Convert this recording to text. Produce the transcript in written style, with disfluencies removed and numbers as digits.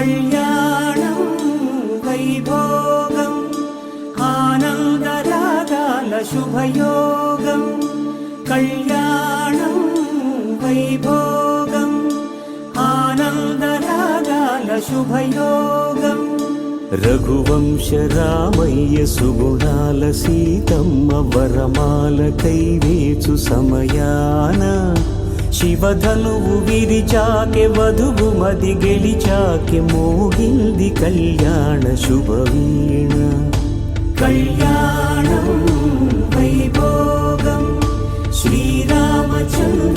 కళ్యాణం వైభోగం ఆనందరాగాల శుభయోగం కళ్యాణం వైభోగం ఆనందరాగాల శుభయోగం రఘువంశ రామయ్య సుగుణాల సీతమ్మ వరమాల కైవేచు సమయాన శివధనువు విరిచాకె వధువు మది గెలిచాకె మోగింది కళ్యాణ శుభవీణ కళ్యాణం వైభోగం శ్రీరామచంద్ర